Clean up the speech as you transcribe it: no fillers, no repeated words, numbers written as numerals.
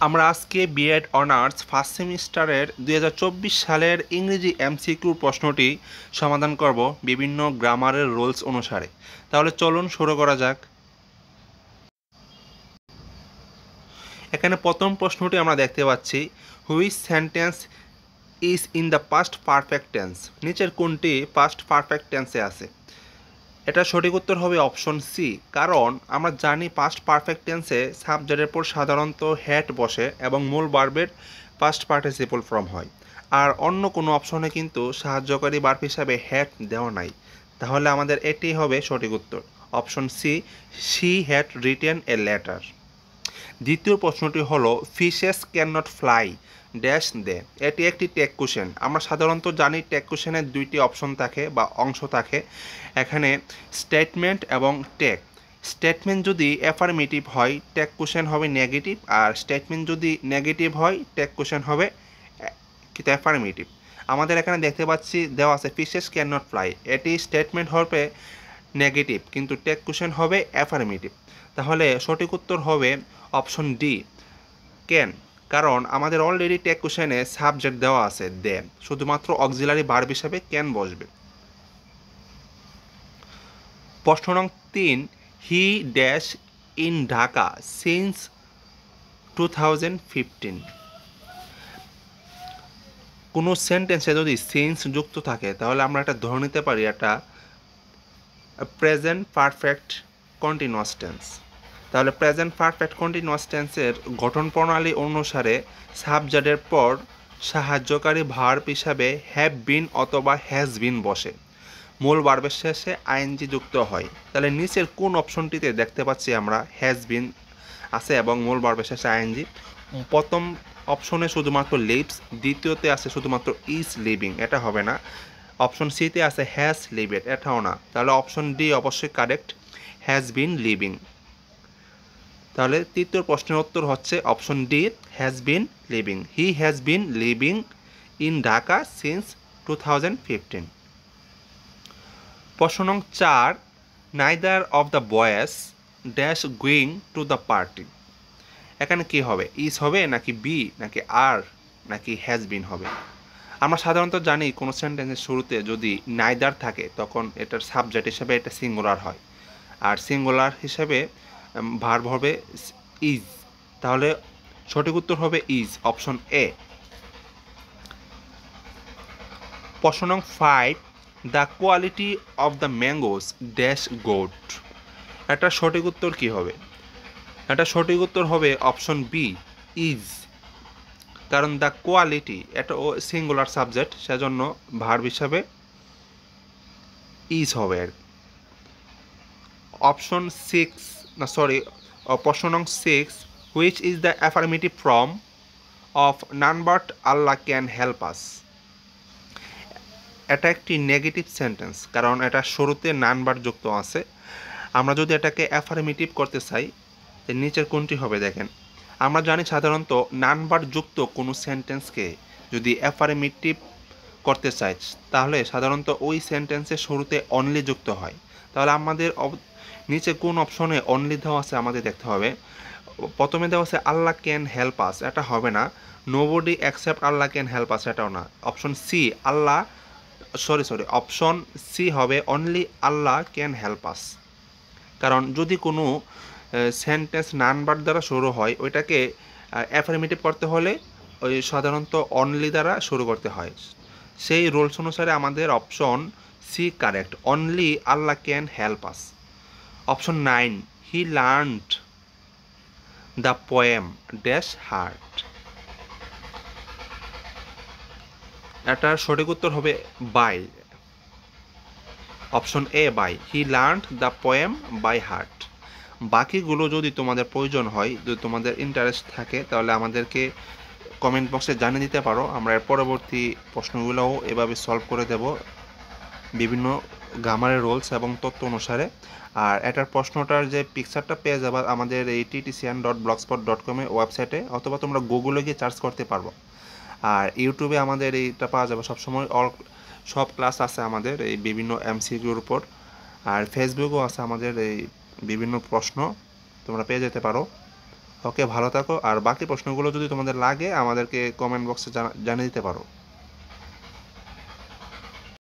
আমরা আজকে B Ed honours first সেমিস্টারের 2024 সালের ইংরেজি এমসিকিউর প্রশ্নটি সমাধান করব বিভিন্ন গ্রামারের রুলস অনুসারে। তাহলে চলুন শুরু করা যাক। এখানে প্রথম প্রশ্নটি আমরা দেখতে পাচ্ছি, which sentence is in the past perfect tense. নিচের কোনটি পাস্ট পারফেক্ট টেন্সে আছে? এটা সঠিক উত্তর হবে অপশন সি, কারণ আমরা জানি পাস্ট পারফেক্ট টেন্সে সাবজেক্টের পর সাধারণত হ্যাড বসে এবং মূল ভার্বের পাস্ট পার্টিসিপল ফর্ম হয়। আর অন্য কোনো অপশনে কিন্তু সাহায্যকারী ভার্ব হিসাবে হ্যাড দেওয়া নাই। তাহলে আমাদের এটি হবে সঠিক উত্তর, option C, she had written a letter. দ্বিতীয় প্রশ্নটি হলো, fishes can not fly dash they. এটি একটি টেক কোশ্চেন। আমরা সাধারণত জানি টেক কোশ্চেনের দুইটি অপশন থাকে বা অংশ থাকে, এখানে স্টেটমেন্ট এবং টেক। স্টেটমেন্ট যদি অ্যাফার্মেটিভ হয় টেক কোশ্চেন হবে নেগেটিভ, আর স্টেটমেন্ট যদি নেগেটিভ হয় টেক কোশ্চেন হবে অ্যাফার্মেটিভ। আমাদের এখানে দেখতে পাচ্ছি দেওয়া আছে ফিশেস ক্যান নট ফ্লাই, এটি স্টেটমেন্ট হবে নেগেটিভ কিন্তু টেক কোশ্চেন হবে অ্যাফার্মেটিভ। তাহলে সঠিক উত্তর হবে অপশন ডি, ক্যান, কারণ আমাদের অলরেডি টেক কোশ্চেনে সাবজেক্ট দেওয়া আছে দে, শুধুমাত্র অক্সিলারি ভার্ব হিসাবে ক্যান বসবে। প্রশ্ন নং 3, he dash in Dhaka since 2015। কোনো সেন্টেন্সে যদি সিন্স যুক্ত থাকে তাহলে আমরা এটা ধরে নিতে পারি এটা প্রেজেন্ট পারফেক্ট কন্টিনিউয়াস টেন্স। তাহলে প্রেজেন্ট পারফেক্ট কন্টিনিউয়াস টেন্সের গঠন প্রণালী অনুসারে সাবজেক্টের পর সাহায্যকারী ভার্ব হিসাবে হ্যাভ বিন অথবা হ্যাজ বিন বসে, মূল ভার্বের শেষে আইএনজি যুক্ত হয়। তাহলে নিচের কোন অপশনটিতে দেখতে পাচ্ছি আমরা হ্যাজ বিন আছে এবং মূল ভার্বের শেষে আইএনজি? প্রথম অপশনে শুধুমাত্র লিভস, দ্বিতীয়তে আছে শুধুমাত্র ইজ লিভিং, এটা হবে না। অপশন সিতে আছে হ্যাজ লিভেড, এটাও না। তাহলে অপশন ডি অবশ্যই কারেক্ট, হ্যাজ বিন লিভিং। তাহলে তৃতীয় প্রশ্নের উত্তর হচ্ছে option D, has been living. He has been living in Dhaka since 2015। প্রশ্ন নং 4, neither of the boys dash going to the party. এখানে কি হবে? ইজ হবে নাকি বি নাকি আর নাকি হ্যাজ বিন হবে? আমরা সাধারণত জানি কোনো সেন্টেন্সের শুরুতে যদি নাইদার থাকে তখন এটার সাবজেক্ট হিসেবে এটা সিঙ্গুলার হয়, আর সিঙ্গুলার হিসেবে ভার্ব হবে ইজ। তাহলে সঠিক উত্তর হবে ইজ, অপশন এ। প্রশ্ন নং 5, the quality of the mangoes dash good. এটা সঠিক উত্তর কি হবে? এটা সঠিক উত্তর হবে অপশন বি, ইজ, কারণ দ্য কোয়ালিটি এটা সিঙ্গুলার সাবজেক্ট, সেজন্য ভার্ব হিসাবে ইজ হবে। অপশন 6, না সরি, প্রশ্ন নং 6, which is the affirmative form of none but Allah can help আস। এটা একটি নেগেটিভ সেন্টেন্স, কারণ এটা শুরুতে নান বাট যুক্ত আছে। আমরা যদি এটাকে অ্যাফার্মেটিভ করতে চাই নিচের কোনটি হবে? দেখেন, আমরা জানি সাধারণত নান বাট যুক্ত কোনো সেন্টেন্সকে যদি অ্যাফার্মেটিভ করতে চাই তাহলে সাধারণত ওই সেন্টেন্সের শুরুতে অনলি যুক্ত হয়। তাহলে আমাদের নিচে কোন অপশনে অনলি দেওয়া আছে আমাদের দেখতে হবে। প্রথমে দেওয়া আছে আল্লাহ ক্যান হেল্প আস, এটা হবে না। Nobody accept Allah can help আস, এটাও না। অপশন সি, আল্লাহ সরি অপশন সি হবে অনলি আল্লাহ ক্যান হেল্প আস। কারণ যদি কোনো সেন্টেন্স নান বাট দ্বারা শুরু হয় ওইটাকে অ্যাফার্মেটিভ করতে হলে ওই সাধারণত অনলি দ্বারা শুরু করতে হয়। সেই রুলস অনুসারে আমাদের option C correct, only Allah can help us. Option 9, he learned the poem dash heart. এটার সঠিক উত্তর হবে by, option A by, he learned the poem by heart. বাকিগুলো যদি তোমাদের প্রয়োজন হয়, যদি তোমাদের ইন্টারেস্ট থাকে তাহলে আমাদেরকে কমেন্ট বক্সে জানিয়ে দিতে পারো, আমরা এর পরবর্তী প্রশ্নগুলোও এভাবে সলভ করে দেব বিভিন্ন গ্রামারের রুলস এবং তথ্য অনুসারে। আর এটার প্রশ্নটার যে পিকচারটা পেয়ে যাবে আমাদের এই ttcn.blogspot.com ওয়েবসাইটে, অথবা তোমরা গুগলে গিয়ে সার্চ করতে পারবো। আর ইউটিউবে আমাদের এইটা পাওয়া যাবে সবসময়, সব ক্লাস আছে আমাদের এই বিভিন্ন এমসিকিউর উপর। আর ফেসবুকও আছে আমাদের এই বিভিন্ন প্রশ্ন তোমরা পেয়ে যেতে পারো। ওকে, ভালো থাকো। আর বাকি প্রশ্নগুলো যদি তোমাদের লাগে আমাদেরকে কমেন্ট বক্সে জানিয়ে দিতে পারো।